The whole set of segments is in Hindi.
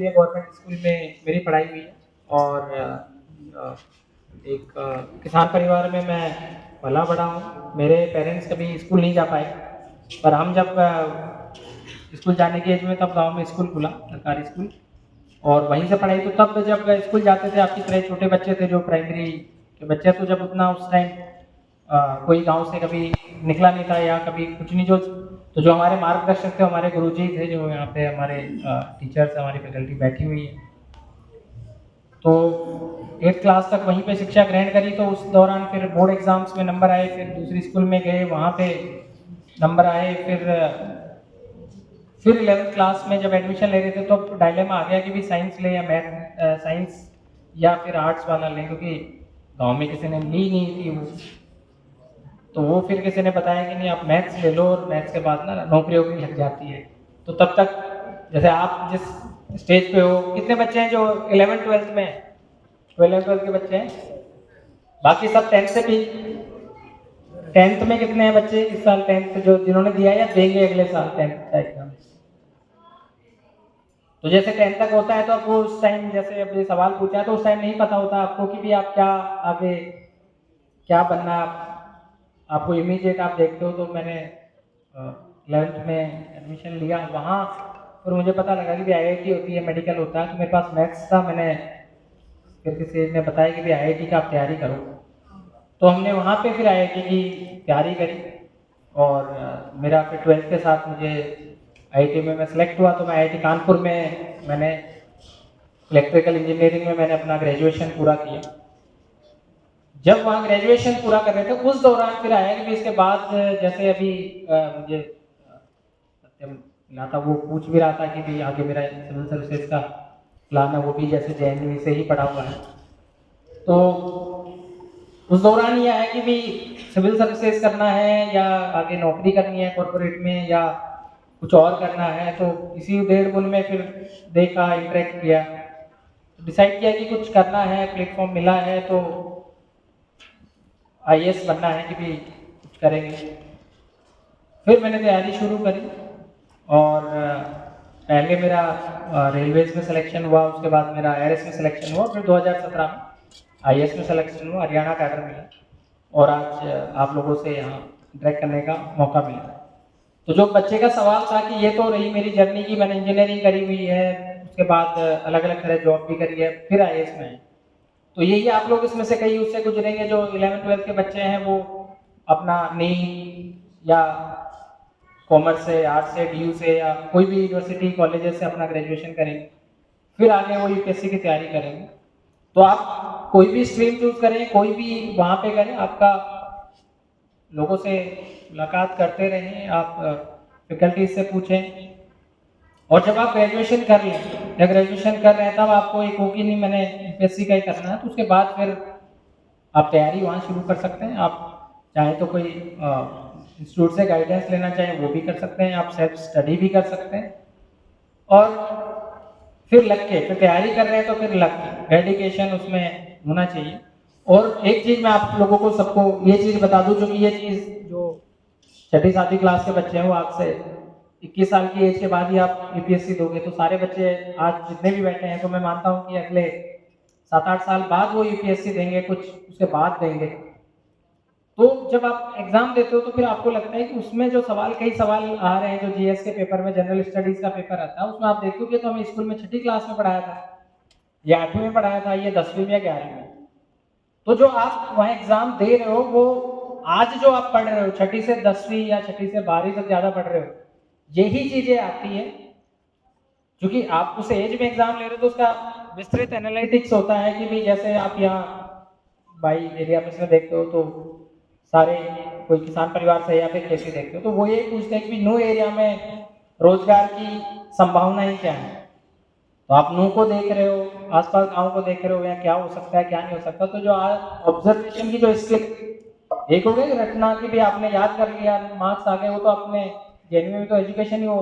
हुई है, गवर्नमेंट स्कूल में मेरी पढ़ाई हुई है और एक किसान परिवार में मैं पला बड़ा हूँ। मेरे पेरेंट्स कभी स्कूल नहीं जा पाए, पर हम जब स्कूल जाने की एज में तब गांव में स्कूल खुला, सरकारी स्कूल, और वहीं से पढ़ाई। तो तब जब स्कूल जाते थे, आपकी तरह छोटे बच्चे थे जो प्राइमरी के बच्चे, तो जब उतना उस टाइम कोई गांव से कभी निकला नहीं था या कभी कुछ नहीं, जो हमारे मार्गदर्शक थे, हमारे गुरुजी थे, जो यहाँ पे हमारे टीचर्स, हमारी फैकल्टी बैठी हुई है, तो 8th क्लास तक वहीं पे शिक्षा ग्रहण करी। तो उस दौरान फिर बोर्ड एग्जाम्स में नंबर आए, फिर दूसरी स्कूल में गए, वहाँ पे नंबर आए, फिर 11th क्लास में जब एडमिशन ले रहे थे तो डायलेमा आ गया कि भी साइंस ले या साइंस या फिर आर्ट्स वाला लें, क्योंकि गांव में किसी ने ली नहीं थी वो। तो वो फिर किसी ने बताया कि नहीं, आप मैथ्स ले लो और मैथ्स के बाद ना नौकरी वोकरी लग जाती है। तो तब तक जैसे आप जिस स्टेज पे हो, कितने बच्चे हैं जो 11th 12th में, 12th 12th के बच्चे हैं? बाकी सब 10th से भी। 10th में कितने हैं बच्चे इस साल 10th जो जिन्होंने दिया या देंगे अगले साल 10th का एग्जाम? तो जैसे 10th तक होता है तो आपको उस टाइम, जैसे अभी सवाल पूछा है, तो उस टाइम नहीं पता होता आपको कि भी आप क्या आगे क्या बनना, आपको इमीडिएट आप देखते हो। तो मैंने 11th में एडमिशन लिया वहाँ, और मुझे पता लगा कि भी IIT होती है, मेडिकल होता है, तो मेरे पास मैथ्स था। मैंने फिर किसी ने बताया कि भी IIT का आप तैयारी करो, तो हमने वहाँ पे फिर IIT की तैयारी करी, और मेरा फिर 12th के साथ मुझे IIT में मैं सेलेक्ट हुआ। तो मैं IIT कानपुर में मैंने इलेक्ट्रिकल इंजीनियरिंग में मैंने अपना ग्रेजुएशन पूरा किया। जब वहाँ ग्रेजुएशन पूरा कर रहे थे उस दौरान फिर आया कि इसके बाद, जैसे अभी मुझे सत्यम मिला था, वो पूछ भी रहा था कि भी आगे मेरा सिविल सर्विसेज का प्लान है, वो भी जैसे JNV से ही पढ़ा हुआ है। तो उस दौरान ये आया कि भी सिविल सर्विसेज करना है या आगे नौकरी करनी है कॉर्पोरेट में या कुछ और करना है। तो इसी 1.5 में फिर देखा, इंटरेक्ट किया, डिसाइड किया कि कुछ करना है, प्लेटफॉर्म मिला है तो IAS बनना है कि भी कुछ करेंगे। फिर मैंने तैयारी शुरू करी, और पहले मेरा रेलवेज में सिलेक्शन हुआ, उसके बाद मेरा एयरएस में सिलेक्शन हुआ, फिर 2017 में IAS में सिलेक्शन हुआ, हरियाणा कैडर मिला, और आज आप लोगों से यहाँ इंटरेक्ट करने का मौका मिला। तो जो बच्चे का सवाल था कि ये तो रही मेरी जर्नी की, मैंने इंजीनियरिंग करी हुई है, उसके बाद अलग अलग तरह जॉब भी करी है, फिर IAS में है। तो यही आप लोग इसमें से कई उससे गुजरेंगे जो 11th 12th के बच्चे हैं, वो अपना नीट या कॉमर्स से, आर्ट्स से, DU से या कोई भी यूनिवर्सिटी कॉलेजेस से अपना ग्रेजुएशन करेंगे, फिर आगे वो UPSC की तैयारी करेंगे। तो आप कोई भी स्ट्रीम चूज करें, कोई भी वहाँ पे करें, आपका लोगों से मुलाकात करते रहें, आप फैकल्टी से पूछें, और जब आप ग्रेजुएशन कर लें या ग्रेजुएशन कर रहे हैं तब आपको एक हो कि नहीं मैंने UPSC का ही करना है, तो उसके बाद फिर आप तैयारी वहाँ शुरू कर सकते हैं। आप चाहे तो कोई इंस्टीट्यूट से गाइडेंस लेना चाहें वो भी कर सकते हैं, आप सेल्फ स्टडी भी कर सकते हैं, और फिर लग के फिर तैयारी कर रहे हैं तो फिर लग के डेडिकेशन उसमें होना चाहिए। और एक चीज़ मैं आप लोगों को सबको ये चीज़ बता दूं, क्योंकि ये चीज़ जो 6ठी 7वीं क्लास के बच्चे हैं वो आपसे 21 साल की एज के बाद ही आप UPSC दोगे, तो सारे बच्चे आज जितने भी बैठे हैं, तो मैं मानता हूँ कि अगले 7-8 साल बाद वो UPSC देंगे, कुछ उसके बाद देंगे। तो जब आप एग्जाम देते हो तो फिर आपको लगता है कि उसमें जो सवाल, कई सवाल आ रहे हैं जो GS के पेपर में, जनरल स्टडीज का पेपर आता है, उसमें आप देखते हो कि तो हमें स्कूल में 6ठी क्लास में पढ़ाया था, या 8वीं में पढ़ाया था, ये 10वीं में या 11वीं में। तो जो आप वहाँ एग्जाम दे रहे हो, वो आज जो आप पढ़ रहे हो 6ठी से 10वीं या 6ठी से 12वीं तक ज़्यादा पढ़ रहे हो, यही चीज़ें आती है। क्योंकि आप उस एज में एग्जाम ले रहे हो तो उसका विस्तृत एनालिटिक्स होता है कि भी जैसे आप यहाँ बाई एरिया में से देखते हो तो सारे कोई किसान परिवार से या फिर कैसे देखते हो, तो वो ये पूछते हैं कि नो एरिया में रोजगार की संभावनाएं क्या है। तो आप नू को देख रहे हो, आसपास गांव को देख रहे हो, या क्या हो सकता है क्या नहीं हो सकता। तो जो आज ऑब्जर्वेशन की जो स्किल, एक हो गया कि रटना की भी आपने याद कर लिया, मार्क्स आ गए, वो तो अपने जेन्युइन में तो एजुकेशन ही वो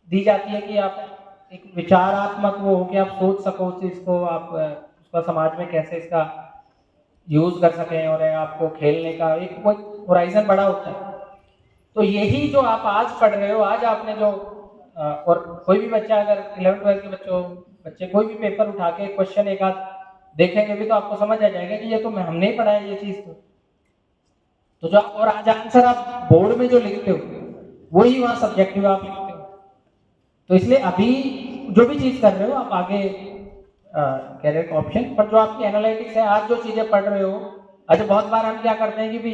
दी जाती है कि आप एक विचारात्मक वो हो कि आप सोच सको उस चीज़ को, आप उसका समाज में कैसे इसका यूज कर सकें, और आपको खेलने का एक होराइजन बड़ा होता है। तो यही जो आप आज पढ़ रहे हो, आज आपने जो और कोई भी बच्चा अगर 11th-12th के बच्चे कोई भी पेपर उठा के क्वेश्चन एक आध देखेंगे भी तो आपको समझ आ जाएगा कि ये तो हमने ही पढ़ा है ये चीज़। तो जो और आज आंसर आप बोर्ड में जो लिखते हो वही वहाँ सब्जेक्टिव आप लिखते हो। तो इसलिए अभी जो भी चीज़ कर रहे हो आप आगे कह रहे हो ऑप्शन पर जो आपकी एनालिटिक्स है, आज जो चीज़ें पढ़ रहे हो, अच्छा बहुत बार हम क्या करते हैं कि भी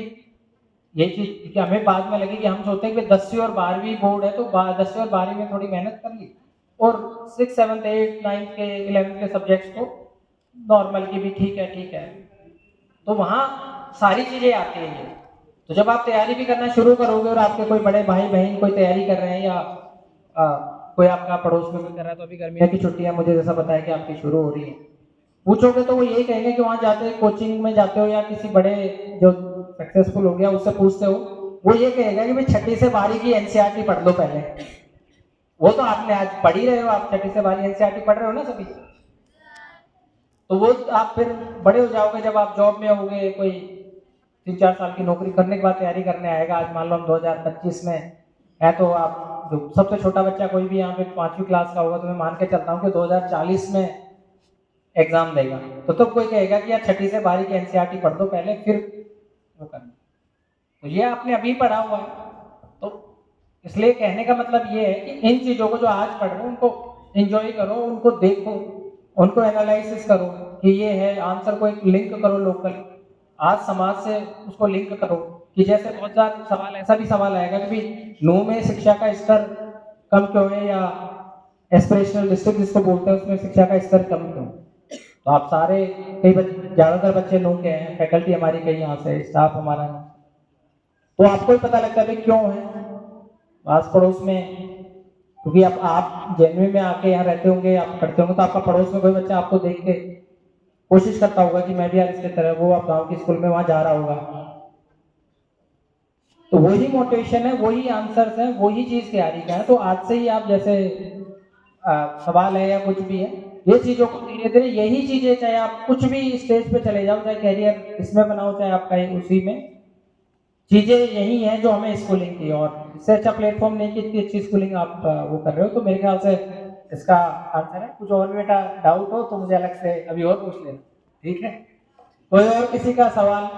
ये चीज़ कि हमें बाद में लगी कि हम सोचते हैं कि 10वीं और 12वीं बोर्ड है तो 10वीं और 12वीं में थोड़ी मेहनत कर ली और 6, 7, 8, 9 के 11th के सब्जेक्ट्स को नॉर्मल की भी ठीक है तो वहाँ सारी चीज़ें आती हैं ये। तो जब आप तैयारी भी करना शुरू करोगे और आपके कोई बड़े भाई बहन कोई तैयारी कर रहे हैं या कोई आपका पड़ोस में कोई कर रहा है तो अभी गर्मियों की छुट्टियां मुझे जैसा बताया कि आपकी शुरू हो रही है, पूछोगे तो वो यही कहेंगे कि वहाँ जाते कोचिंग में जाते हो या किसी बड़े जो सक्सेसफुल हो गया उससे पूछते हो, वो ये कहेगा कि भाई 6ठी से 12वीं की एनसीईआरटी पढ़ लो पहले। वो तो आपने आज पढ़ ही रहे हो, आप 6ठी से 12वीं एनसीईआरटी पढ़ रहे हो ना सभी। तो वो आप फिर बड़े हो जाओगे जब आप जॉब में होगे, कोई 3-4 साल की नौकरी करने के बाद तैयारी करने आएगा। आज मान लो हम 2025 में है तो आप जो सबसे छोटा बच्चा कोई भी यहाँ पे 5वीं क्लास का होगा तो मैं मान के चलता हूँ कि 2040 में एग्जाम देगा। तो तब कोई कहेगा कि यार 6ठी से 12वीं की एनसीईआरटी पढ़ दो पहले फिर वो करना। तो ये आपने अभी पढ़ा हुआ है, तो इसलिए कहने का मतलब ये है कि इन चीज़ों को जो आज पढ़ रहे हो उनको एंजॉय करो, उनको देखो, उनको एनालिसिस करो कि ये है आंसर को एक लिंक करो लोकल, आज समाज से उसको लिंक करो। कि जैसे बहुत सारे सवाल ऐसा भी सवाल आएगा कि भाई नू में शिक्षा का स्तर कम क्यों है या एस्पिरेशनल डिस्ट्रिक्ट जिसको बोलते हैं उसमें शिक्षा का स्तर कम क्यों। तो आप सारे ज़्यादातर बच्चे नू के हैं, फैकल्टी हमारी कहीं यहाँ से, स्टाफ हमारा है, तो आपको ही पता लगता है क्यों है आस पड़ोस में। क्योंकि अब आप जेनवी में आके यहाँ रहते होंगे, आप पढ़ते होंगे तो आपका पड़ोस में कोई बच्चा आपको देख के कोशिश करता होगा कि मैं भी यार इसके तरह, वो आप गांव की स्कूल में वहां जा रहा होगा। तो वही मोटिवेशन है, वही आंसर्स है, वही चीज तैयारी का है। तो आज से ही आप जैसे सवाल है या कुछ भी है, ये चीजों को धीरे धीरे यही चीजें, चाहे आप कुछ भी स्टेज पे चले जाओ, चाहे कैरियर इसमें बनाओ चाहे आपका उसी में, चीजें यही हैं जो हमें स्कूलिंग की। और इससे अच्छा प्लेटफॉर्म नहीं कि इतनी अच्छी स्कूलिंग आप वो कर रहे हो। तो मेरे ख्याल से इसका आंसर है। कुछ और बेटा डाउट हो तो मुझे अलग से अभी और पूछ लेना, ठीक है। कोई और किसी का सवाल?